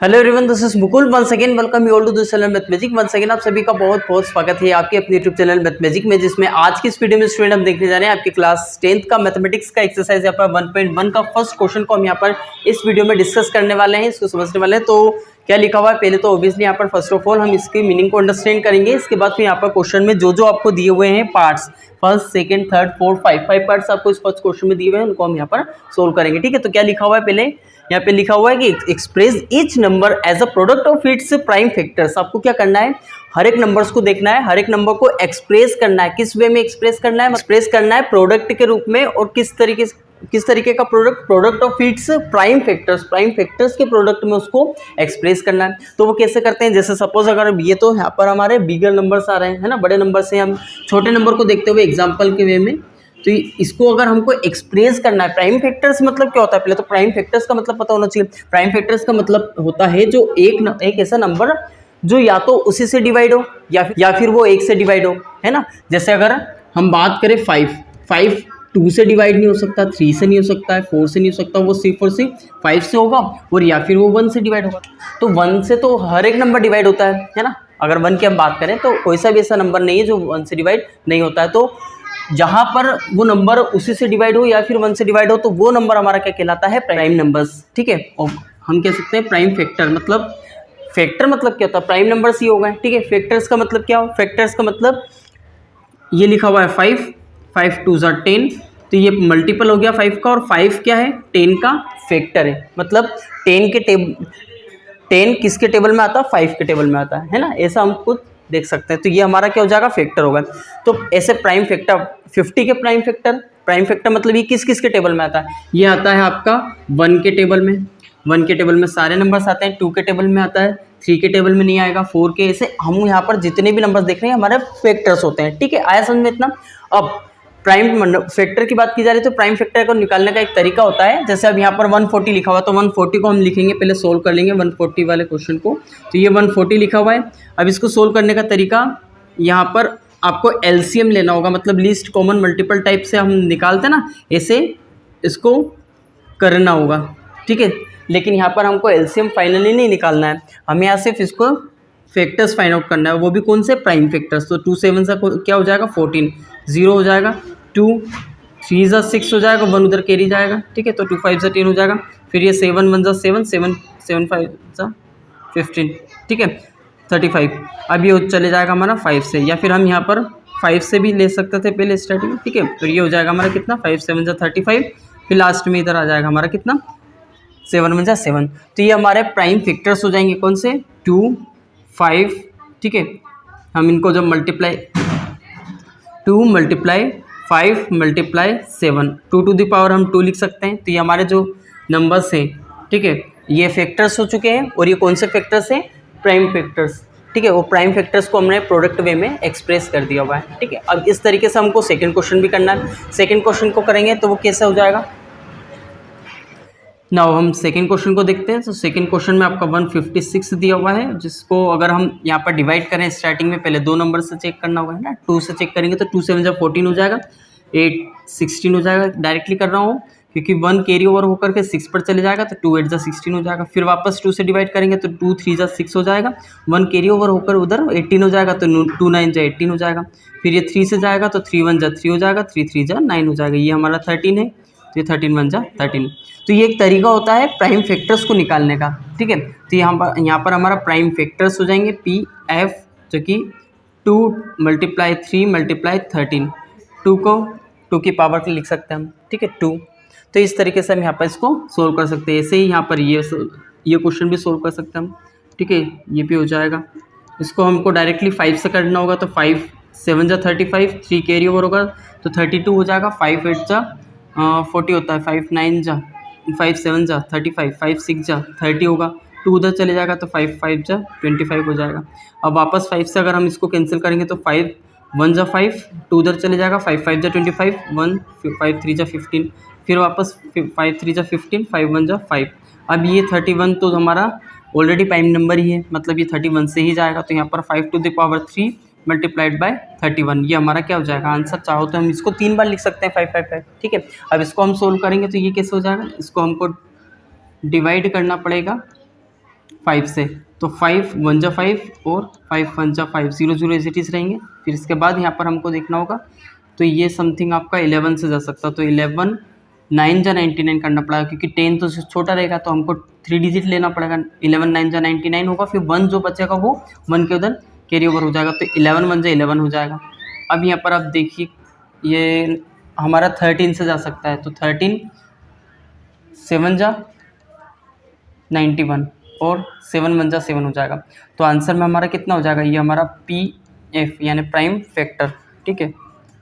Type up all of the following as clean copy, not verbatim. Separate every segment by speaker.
Speaker 1: Hello everyone, this is Mukul once again welcome you all to this channel mathematic. Once again आप सभी का बहुत बहुत स्वागत है आपके अपने यूट्यूब चैनल मैथमेटिक में, जिसमें आज की इस वीडियो में स्टूडेंट हम देखने जा रहे हैं आपकी क्लास 10th का मैथमेटिक्स का एक्सरसाइज यहाँ पर 1.1 का फर्स्ट क्वेश्चन को हम यहाँ पर इस वीडियो में डिस्कस करने वाले हैं, इसको समझने वाले हैं। तो क्या लिखा हुआ है, पहले तो ऑब्वियसली यहाँ पर फर्स्ट ऑफ ऑल हम इसकी मीनिंग को अंडरस्टैंड करेंगे। इसके बाद फिर यहाँ पर क्वेश्चन में जो जो आपको दिए हुए हैं parts, first second third fourth five parts आपको इस फर्स्ट क्वेश्चन में दिए हुए हैं, उनको हम यहाँ पर सोल्व करेंगे। ठीक है, तो क्या लिखा हुआ है, पहले यहाँ पे लिखा हुआ है कि express each number as a product of its prime factors. आपको क्या करना है, हर एक नंबर्स को देखना है, हर एक नंबर को एक्सप्रेस करना है। किस वे में एक्सप्रेस करना है, एक्सप्रेस करना है प्रोडक्ट के रूप में। और किस तरीके का product of its prime factors के प्रोडक्ट में उसको एक्सप्रेस करना है। तो वो कैसे करते हैं, जैसे सपोज अगर ये तो यहाँ पर हमारे बिगर नंबर्स आ रहे हैं, है ना, बड़े नंबर से हम छोटे नंबर को देखते हुए एग्जाम्पल के वे में, तो इसको अगर हमको एक्सप्रेस करना है, प्राइम फैक्टर्स मतलब क्या होता है, पहले तो प्राइम फैक्टर्स का मतलब पता होना चाहिए। प्राइम फैक्टर्स का मतलब होता है जो एक ऐसा नंबर जो या तो उसी से डिवाइड हो या फिर वो एक से डिवाइड हो, है ना। जैसे अगर हम बात करें 5 2 से डिवाइड नहीं हो सकता, 3 से नहीं हो सकता है, 4 से नहीं हो सकता, वो सिर्फ और सिर्फ 5 से होगा। और या फिर वो 1 से डिवाइड होगा। तो 1 से तो हर एक नंबर डिवाइड होता है ना। अगर 1 की हम बात करें तो कोई सा भी ऐसा नंबर नहीं है जो 1 से डिवाइड नहीं होता है। तो जहां पर वो नंबर उसी से डिवाइड हो या फिर 1 से डिवाइड हो, तो वो नंबर हमारा क्या कहलाता है, प्राइम नंबर्स। ठीक है, और हम कह सकते हैं प्राइम फैक्टर मतलब क्या होता है, प्राइम नंबर्स ही हो गए। ठीक है, फैक्टर्स का मतलब क्या हो, फैक्टर्स का मतलब ये लिखा हुआ है 5 2 ज़ा 10, तो ये मल्टीपल हो गया 5 का, और 5 क्या है, 10 का फैक्टर है। मतलब 10 किसके टेबल में आता है, 5 के टेबल में आता है ना। ऐसा हम खुद देख सकते हैं। तो ये हमारा क्या हो जाएगा, फैक्टर होगा। तो ऐसे प्राइम फैक्टर 50 के प्राइम फैक्टर मतलब ये किस के टेबल में आता है, ये आता है आपका 1 के टेबल में। 1 के टेबल में सारे नंबर्स आते हैं, 2 के टेबल में आता है, 3 के टेबल में नहीं आएगा, 4 के, ऐसे हम यहाँ पर जितने भी नंबर्स देख रहे हैं हमारे फैक्टर्स होते हैं। ठीक है, आया समझ में इतना। अब प्राइम फैक्टर की बात की जा रही है, तो प्राइम फैक्टर को निकालने का एक तरीका होता है। जैसे अब यहाँ पर 140 लिखा हुआ, तो 140 को हम लिखेंगे, पहले सोल्व कर लेंगे 140 वाले क्वेश्चन को। तो ये 140 लिखा हुआ है। अब इसको सोल्व करने का तरीका, यहाँ पर आपको एलसीएम लेना होगा, मतलब लीस्ट कॉमन मल्टीपल टाइप से हम निकालते हैं ना, ऐसे इसको करना होगा। ठीक है, लेकिन यहाँ पर हमको एलसीएम फाइनली नहीं निकालना है, हमें यहाँ सिर्फ इसको फैक्टर्स फाइंड आउट करना है, वो भी कौन से, प्राइम फैक्टर्स। तो 2 7 से क्या हो जाएगा, 14, 0 हो जाएगा, 2 3 ज़ा 6 हो जाएगा, 1 उधर कैरी जाएगा। ठीक है, तो 2 5 ज़ा 10 हो जाएगा। फिर ये 7 1 ज़ा 7 7 7 5 ज़ा 15। ठीक है, 35। अब ये चले जाएगा हमारा 5 से, या फिर हम यहाँ पर 5 से भी ले सकते थे पहले स्टार्टिंग में। ठीक है, तो ये हो जाएगा हमारा कितना, 5 7 ज़ा 35। फिर लास्ट में इधर आ जाएगा हमारा कितना, 7 1 ज़ा 7। तो ये हमारे प्राइम फैक्टर्स हो जाएंगे, कौन से, 2 5। ठीक है, हम इनको जब multiply 2 multiply 5 multiply 7, 2 to the power हम 2 लिख सकते हैं। तो ये हमारे जो नंबर्स हैं, ठीक है, ये फैक्टर्स हो चुके हैं। और ये कौन से फैक्टर्स हैं, प्राइम फैक्टर्स। ठीक है, वो प्राइम फैक्टर्स को हमने प्रोडक्ट वे में एक्सप्रेस कर दिया हुआ है। ठीक है, अब इस तरीके से हमको सेकंड क्वेश्चन भी करना है। सेकंड क्वेश्चन को करेंगे तो वो कैसे हो जाएगा, नाउ हम सेकंड क्वेश्चन को देखते हैं। तो सेकंड क्वेश्चन में आपका 156 दिया हुआ है, जिसको अगर हम यहाँ पर डिवाइड करें स्टार्टिंग में, पहले 2 नंबर से चेक करना होगा, है ना। 2 से चेक करेंगे तो 2 7 ज़ा 14 हो जाएगा, 8 16 हो जाएगा। डायरेक्टली कर रहा हूँ क्योंकि 1 कैरी ओवर होकर के 6 पर चले जाएगा, तो 2 8 ज़ा 16 हो जाएगा। फिर वापस 2 से डिवाइड करेंगे तो 2 3 ज़ा 6 हो जाएगा, 1 कैरी ओवर होकर उधर 18 हो जाएगा, तो 2 9 ज़ा 18 हो जाएगा। फिर ये 3 से जाएगा तो 3 1 ज़ा 3 हो जाएगा, 3 3 ज़ा 9 हो जाएगा। ये हमारा 13 है, तो ये 13 1 ज़ा 13। तो ये एक तरीका होता है प्राइम फैक्टर्स को निकालने का। ठीक है, तो यहाँ पर हमारा प्राइम फैक्टर्स हो जाएंगे PF, जो कि 2 मल्टीप्लाई 3 मल्टीप्लाई 13, 2 को 2 की पावर लिख सकते हैं हम। ठीक है, 2। तो इस तरीके से हम यहाँ पर इसको सोल्व कर सकते हैं। ऐसे ही यहाँ पर ये क्वेश्चन भी सोल्व कर सकते हैं हम। ठीक है, ये भी हो जाएगा। इसको हमको डायरेक्टली 5 से करना होगा, तो 5 7 ज़ा 35, 3 कैरी ओवर होगा तो 32 हो जाएगा, 5 8 ज़ा 40 होता है, 5 9 ज़ा 5 7 ज़ा 35, 5 6 ज़ा 30 होगा, 2 उधर चले जाएगा तो 5 5 ज़ा 25 हो जाएगा। अब वापस 5 से अगर हम इसको कैंसिल करेंगे तो 5 1 ज़ा 5, 2 उधर चले जाएगा, 5 5 ज़ा 25, 1 5 3 ज़ा 15, फिर वापस 5 3 ज़ा 15, 5 1 ज़ा 5। अब ये 31 तो हमारा ऑलरेडी प्राइम नंबर ही है, मतलब ये 31 से ही जाएगा। तो यहाँ पर 5 to the power 3 multiplied by 31, ये हमारा क्या हो जाएगा आंसर। चाहो तो हम इसको 3 बार लिख सकते हैं 5 5 5। ठीक है, अब इसको हम सोल्व करेंगे तो ये कैसे हो जाएगा, इसको हमको डिवाइड करना पड़ेगा 5 से, तो 5 1 जा 5 और 5 1 जा 5, 0 0 एज इट इज़ रहेंगे। फिर इसके बाद यहाँ पर हमको देखना होगा, तो ये समथिंग आपका 11 से जा सकता, तो 11 9 जा 99 करना पड़ेगा, क्योंकि 10 तो छोटा रहेगा, तो हमको 3 डिजिट लेना पड़ेगा। 11 9 जा 99 होगा, फिर 1 जो बचेगा वो 1 के उधर कैरी ओवर हो जाएगा, तो 11 1 जा 11 हो जाएगा। अब यहाँ पर आप देखिए, ये हमारा 13 से जा सकता है, तो 13 7 जा 91 और 7 1 जा 7 हो जाएगा। तो आंसर में हमारा कितना हो जाएगा, ये हमारा PF यानी प्राइम फैक्टर, ठीक है।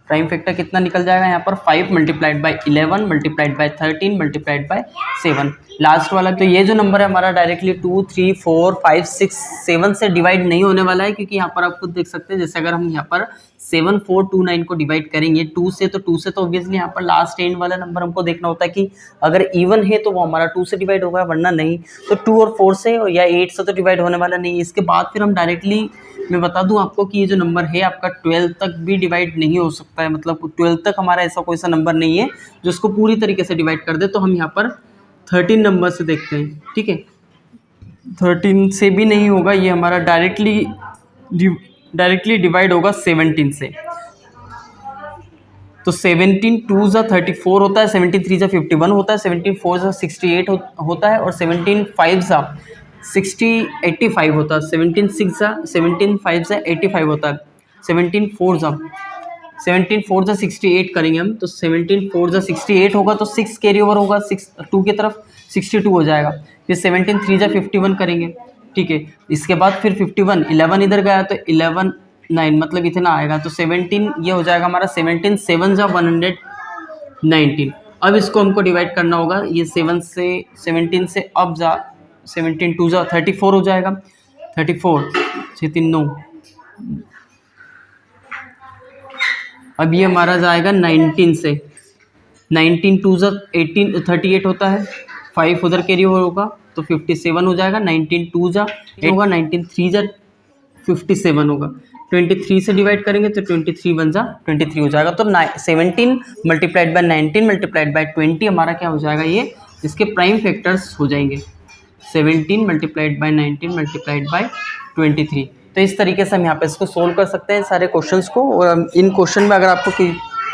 Speaker 1: प्राइम फैक्टर कितना निकल जाएगा यहाँ पर, 5 multiplied by 11 multiplied by 13 multiplied by 7, last वाला। तो ये जो नंबर है हमारा डायरेक्टली 2 3 4 5 6 7 से डिवाइड नहीं होने वाला है, क्योंकि यहाँ पर आप खुद देख सकते हैं, जैसे अगर हम यहाँ पर 7 4 2 9 को डिवाइड करेंगे 2 से, तो 2 से तो ऑब्वियसली यहाँ पर लास्ट एंड वाला नंबर हमको देखना होता है कि अगर इवन है तो वो हमारा 2 से डिवाइड होगा, वरना नहीं। तो 2 और 4 से या 8 से तो डिवाइड होने वाला नहीं। इसके बाद फिर हम डायरेक्टली, मैं बता दूं आपको कि ये जो नंबर है आपका 12 तक भी डिवाइड नहीं हो सकता है, मतलब 12 तक हमारा ऐसा कोई सा नंबर नहीं है जो इसको पूरी तरीके से डिवाइड कर दे। तो हम यहाँ पर 13 नंबर से देखते हैं, ठीक है। 13 से भी नहीं होगा, ये हमारा डायरेक्टली डिवाइड होगा 17 से। तो 17 2 जा 34 होता है, 17 3 जा 51 होता है, 17 4 जा 68 होता है, और 17 5 जा 85 होता है, 17 5 जा 85 होता है, 17 4 जा 68 करेंगे हम, तो 17 4 जा 68 होगा, तो 6 कैरी ओवर होगा 6 2 की तरफ, 62 हो जाएगा। फिर 17 3 जा 51 करेंगे, ठीक है। इसके बाद फिर 51 11 इधर गया, तो 11 9 मतलब इतना आएगा, तो 17 ये हो जाएगा हमारा 17 7 जा 119। अब इसको हमको डिवाइड करना होगा, ये 7 से 17 से अब जा 17 2 जा 34 हो जाएगा, 34 6 3 9। अब ये हमारा जाएगा 19 से, 19 2 जा 18 38 होता है, 5 उधर कैरी ओवर होगा, तो 57 हो जाएगा। 19 2 जा 8 होगा, 19 3 जा 57 होगा। 23 से डिवाइड करेंगे तो 23 1 जा 23 हो जाएगा। तो 17 मल्टीप्लाइड बाय 19 मल्टीप्लाइड बाय 20 हमारा क्या हो जाएगा, ये इसके प्राइम फैक्टर्स हो जाएंगे। 17 मल्टीप्लाइड बाय 19 मल्टीप्लाइड बाय 23। तो इस तरीके से हम यहाँ पे इसको सोल्व कर सकते हैं सारे क्वेश्चंस को। और इन क्वेश्चन में अगर आपको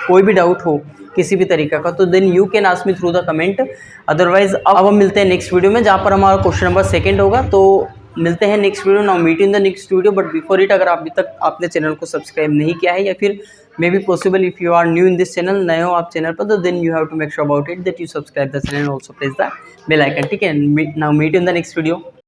Speaker 1: कोई भी डाउट हो किसी भी तरीके का, तो then you can ask me through the comment. Otherwise अब हम मिलते हैं नेक्स्ट वीडियो में, जहाँ पर हमारा क्वेश्चन नंबर 2 होगा। तो मिलते हैं next video. Now meet in the next video, but before it अगर अभी तक आपने चैनल को सब्सक्राइब नहीं किया है, या फिर may be possible if you are new in this channel, नए हो आप चैनल पर, तो then you have to make sure about it that you subscribe the channel, also press the bell icon, ठीक है। Now meet in the next video.